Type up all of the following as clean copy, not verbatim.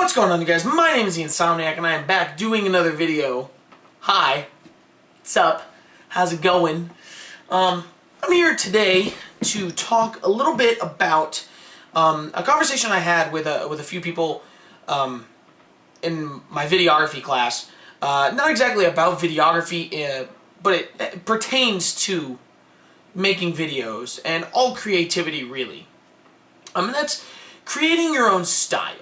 What's going on, you guys? My name is the Insomniac, and I am back doing another video. Hi. What's up? How's it going? I'm here today to talk a little bit about a conversation I had with a few people in my videography class. Not exactly about videography, but it pertains to making videos and all creativity, really. And that's creating your own style.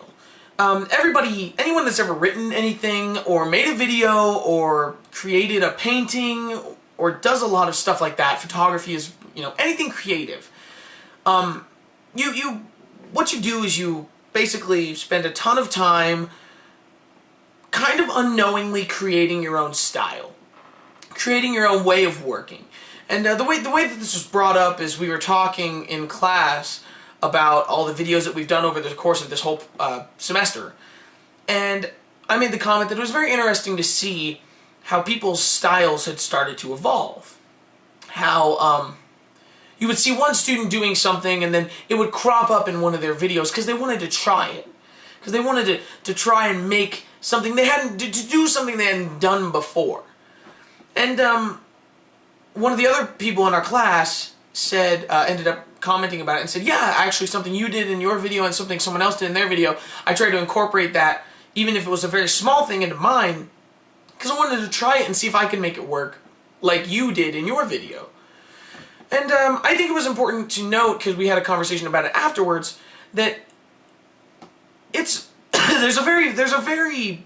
Anyone that's ever written anything or made a video or created a painting or does a lot of stuff like that, photography is, anything creative. What you do is you basically spend a ton of time kind of unknowingly creating your own style, creating your own way of working. And the way that this was brought up is we were talking in class about all the videos that we've done over the course of this whole semester. And I made the comment that it was very interesting to see how people's styles had started to evolve. How you would see one student doing something and then it would crop up in one of their videos because they wanted to try it. Because they wanted to try and make something to do something they hadn't done before. And one of the other people in our class said, ended up commenting about it and said, yeah, actually something you did in your video and something someone else did in their video, I tried to incorporate that, even if it was a very small thing, into mine, because I wanted to try it and see if I could make it work like you did in your video. And I think it was important to note, because we had a conversation about it afterwards, that it's there's a very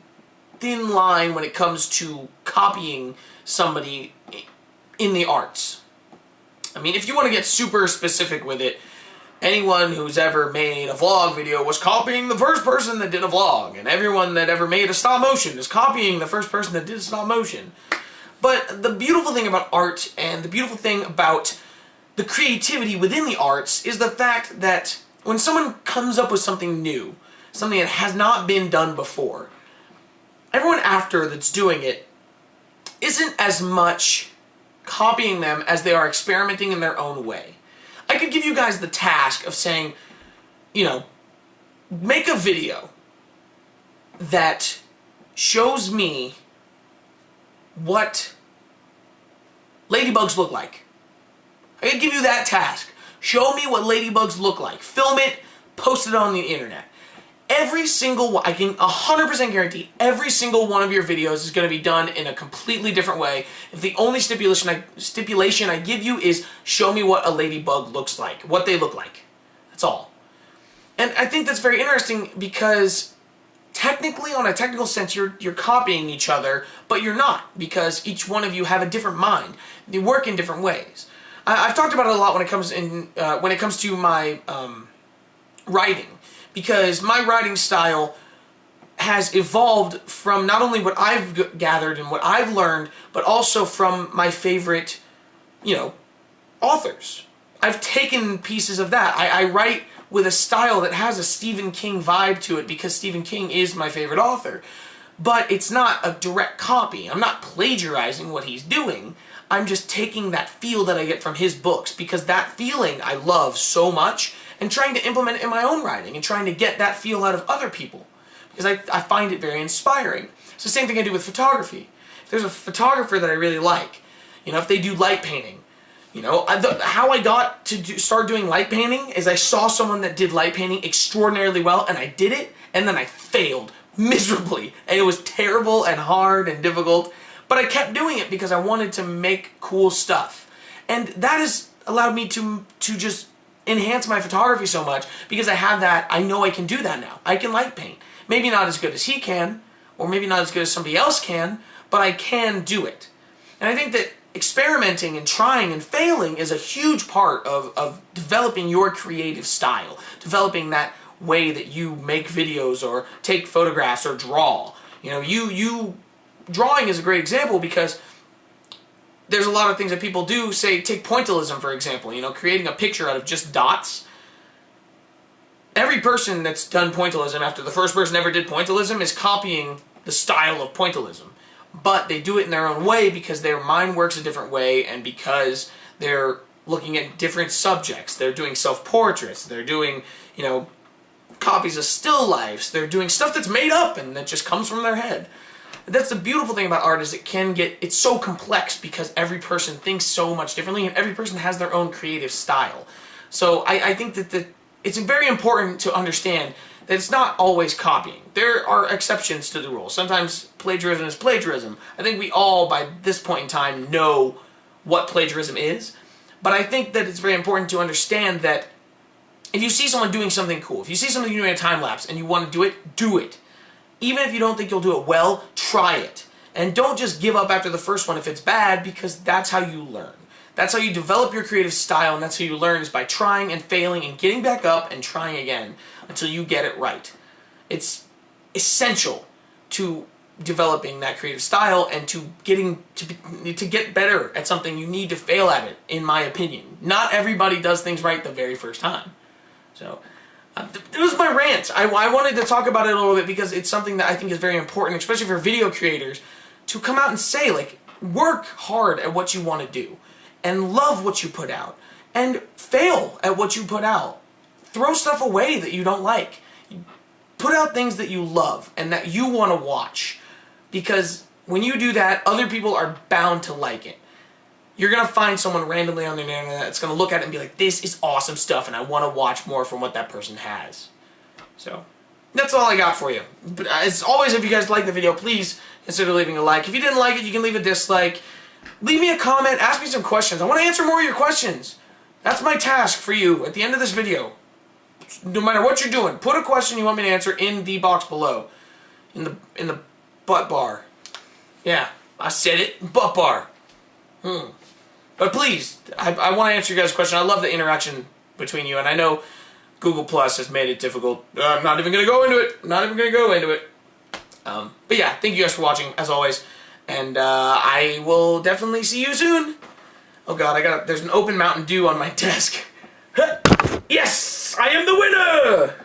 thin line when it comes to copying somebody in the arts. I mean, if you want to get super specific with it, anyone who's ever made a vlog video was copying the first person that did a vlog, and everyone that ever made a stop motion is copying the first person that did a stop motion. But the beautiful thing about art, and the beautiful thing about the creativity within the arts, is the fact that when someone comes up with something new, something that has not been done before, everyone after that's doing it isn't as much copying them as they are experimenting in their own way. I could give you guys the task of saying, make a video that shows me what ladybugs look like. I could give you that task. Show me what ladybugs look like. Film it, post it on the internet. Every single one, I can 100% guarantee every single one of your videos is going to be done in a completely different way. If the only stipulation I give you is show me what a ladybug looks like, what they look like. That's all. And I think that's very interesting because technically, on a technical sense, you're copying each other, but you're not, because each one of you have a different mind. They work in different ways. I've talked about it a lot when it comes to my writing. Because my writing style has evolved from not only what I've gathered and what I've learned, but also from my favorite, authors. I've taken pieces of that. I write with a style that has a Stephen King vibe to it because Stephen King is my favorite author. But it's not a direct copy. I'm not plagiarizing what he's doing. I'm just taking that feel that I get from his books, because that feeling I love so much, and trying to implement it in my own writing and trying to get that feel out of other people, because I find it very inspiring. It's the same thing I do with photography. If there's a photographer that I really like, if they do light painting, how I got to start doing light painting is I saw someone that did light painting extraordinarily well, and I did it, and then I failed miserably, and it was terrible and hard and difficult, but I kept doing it because I wanted to make cool stuff. And that has allowed me to just enhance my photography so much, because I have that. I know I can do that now. I can light paint. Maybe not as good as he can, or maybe not as good as somebody else can, but I can do it. And I think that experimenting and trying and failing is a huge part of developing your creative style, developing that way that you make videos or take photographs or draw. Drawing is a great example, because there's a lot of things that people do. Say, take pointillism, for example, creating a picture out of just dots. Every person that's done pointillism after the first person ever did pointillism is copying the style of pointillism. But they do it in their own way because their mind works a different way, and because they're looking at different subjects. They're doing self-portraits. They're doing, copies of still lifes. They're doing stuff that's made up and that just comes from their head. And that's the beautiful thing about art, is it's so complex because every person thinks so much differently and every person has their own creative style. So I think that it's very important to understand that it's not always copying. There are exceptions to the rule. Sometimes plagiarism is plagiarism. I think we all, by this point in time, know what plagiarism is. But I think that it's very important to understand that if you see someone doing something cool, if you see something doing a time-lapse and you want to do it, do it. Even if you don't think you'll do it well, try it. And don't just give up after the first one if it's bad, because that's how you learn. That's how you develop your creative style, and that's how you learn, is by trying and failing and getting back up and trying again until you get it right. It's essential to developing that creative style and to get better at something. You need to fail at it, in my opinion. Not everybody does things right the very first time. So it was my rant. I wanted to talk about it a little bit because it's something that I think is very important, especially for video creators, to come out and say, like, work hard at what you want to do and love what you put out and fail at what you put out. Throw stuff away that you don't like. Put out things that you love and that you want to watch, because when you do that, other people are bound to like it. You're going to find someone randomly on the internet that's going to look at it and be like, this is awesome stuff and I want to watch more from what that person has. So that's all I got for you. But as always, if you guys like the video, please consider leaving a like. If you didn't like it, you can leave a dislike. Leave me a comment, ask me some questions. I want to answer more of your questions. That's my task for you at the end of this video. No matter what you're doing, put a question you want me to answer in the box below. In the butt bar. Yeah, I said it. Butt bar. But please, I want to answer your guys' question. I love the interaction between you, and I know Google Plus has made it difficult. I'm not even going to go into it. But yeah, thank you guys for watching, as always. And I will definitely see you soon. Oh god, there's an open Mountain Dew on my desk. Yes! I am the winner!